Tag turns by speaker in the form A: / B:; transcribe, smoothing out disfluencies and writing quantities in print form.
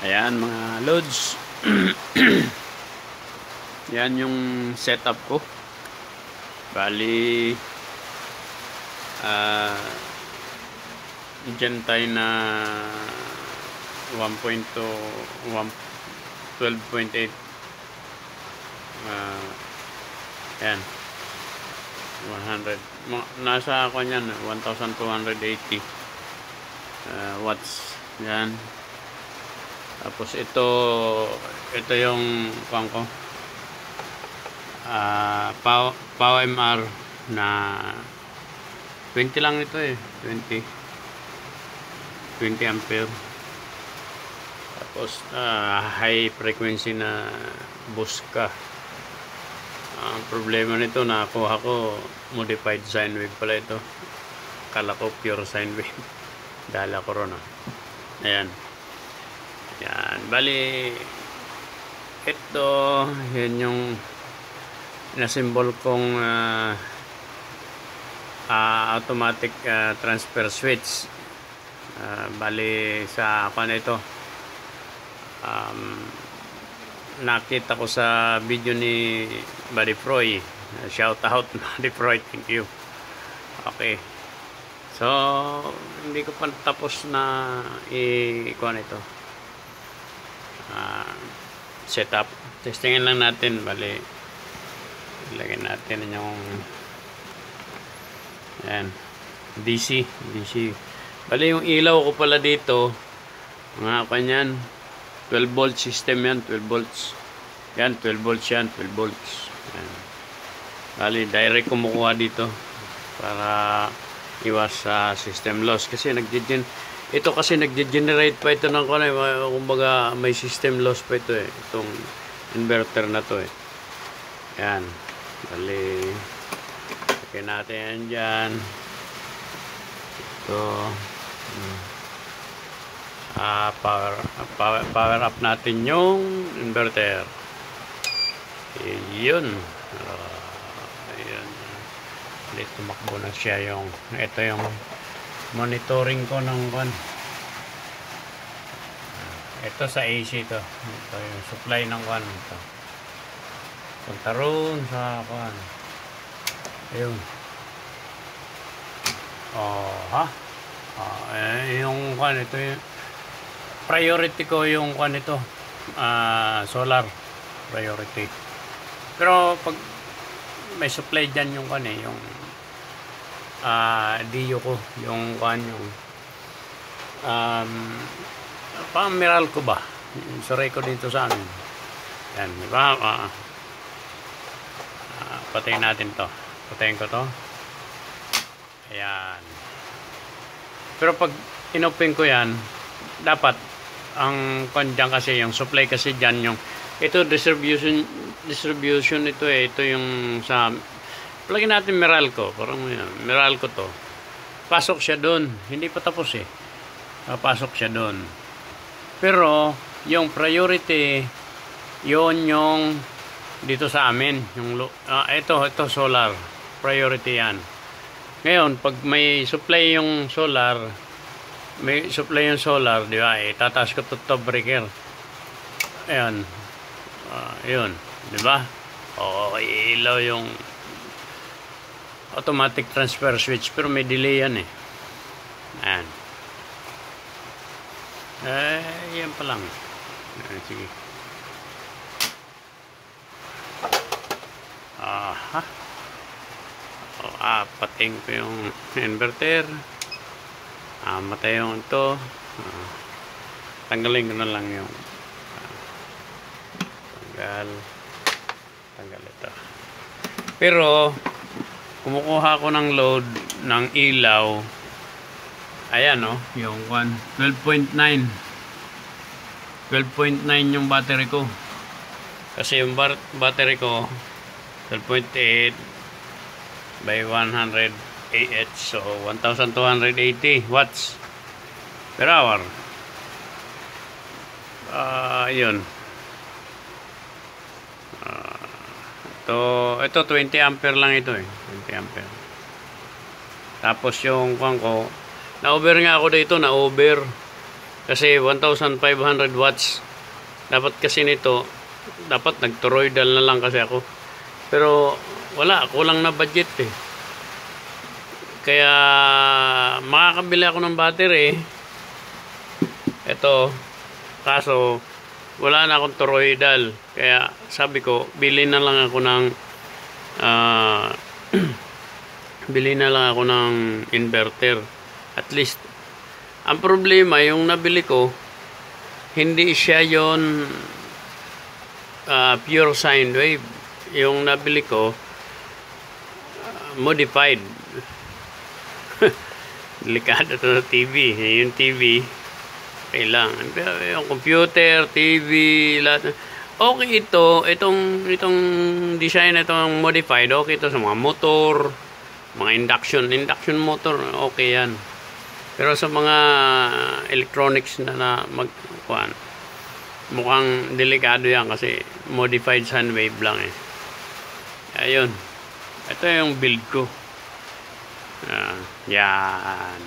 A: Ayan mga loads. Yan yung setup ko. Bali dyan tayo na 12.8 yan 100 nasa ako yan 1280 watts yan. Tapos ito yung pang ko Power MR na 20 lang ito 20 ampere. Tapos high frequency na boost ka. Ang problema nito, nakuha ko modified sine wave pala ito. Kala ko pure sine wave. Dala ko ron. Ayan. Yan. Bali ito, yan yung na-symbol kong automatic transfer switch. Bali sa ako na ito. Nakita ko sa video ni Buddy Froy. Shout out Buddy Froy, thank you. Okay. So, hindi ko pa tapos na i-kuha ito. Setup. Testingin lang natin. Bali, ilagay natin yung yan. DC. Bali, yung ilaw ko pala dito, mga kanyan, 12 volt system yan, 12 volts. Yan, 12 volts yan, 12 volts. Yan. Bali, direct kumukuha dito para iwas sa system loss. Kasi ito kasi nagge-generate pa ito ng kumbaga may system loss pa ito itong inverter na to Yan. Bali, okay natin yan dyan. Ito. Power up natin yung inverter. Yun. Ayun. Ulit tumakbo na siya ito yung monitoring ko ng ito sa AC ito yung supply ng ito. Punta roon sa ayun. Yung ito yung priority ko yung ito solar priority. Pero pag may supply dyan yung yung DU ko yung pang Meralco ba suray ko dito sa amin yan, diba? Patayin natin to, patayin ko to, ayan. Pero pag inopen ko yan, dapat ang dyan kasi yung supply kasi dyan yung ito distribution ito ito yung sa plugin natin Meralco, parang Meralco to, pasok siya doon, hindi pa tapos pasok siya doon. Pero yung priority yon yung dito sa amin yung ito solar priority yan. Ngayon pag may supply yung solar, di ba, tataas ko to top breaker. Ayan. Yun, di ba? Ilaw yung automatic transfer switch, pero may delay yan Ayan. Yan pa lang. Sige. Patayin ko yung inverter. Matay yung ito. Tanggalin ko na lang yung tanggal ito. Pero kumukuha ko ng load ng ilaw. Ayan yung 12.9 yung battery ko. Kasi yung battery ko 12.8 by 100 Ah, so 1280 watts per hour. Yun. Ito 20 ampere lang ito 20 ampere. Tapos yung ko, na-over nga ako dito, na-over. Kasi 1,500 watts. Dapat kasi nito, dapat nag-toroidal na lang kasi ako. Pero wala, kulang na budget eh. Kaya makakabili ako ng battery. Ito, kaso wala na akong toroidal. Kaya sabi ko, bili na lang ako ng bili na lang ako ng inverter. At least, ang problema, yung nabili ko, hindi siya yon pure sine wave. Yung nabili ko, modified. Delikado to sa TV. Yung TV, kailangan. Pero yung computer, TV, lahat. Okay itong design na itong modified. Okay ito sa mga motor, mga induction motor, okay yan. Pero sa mga electronics na mukhang delikado yan kasi modified sine wave lang eh. Ayun. Ito yung build ko. Yan.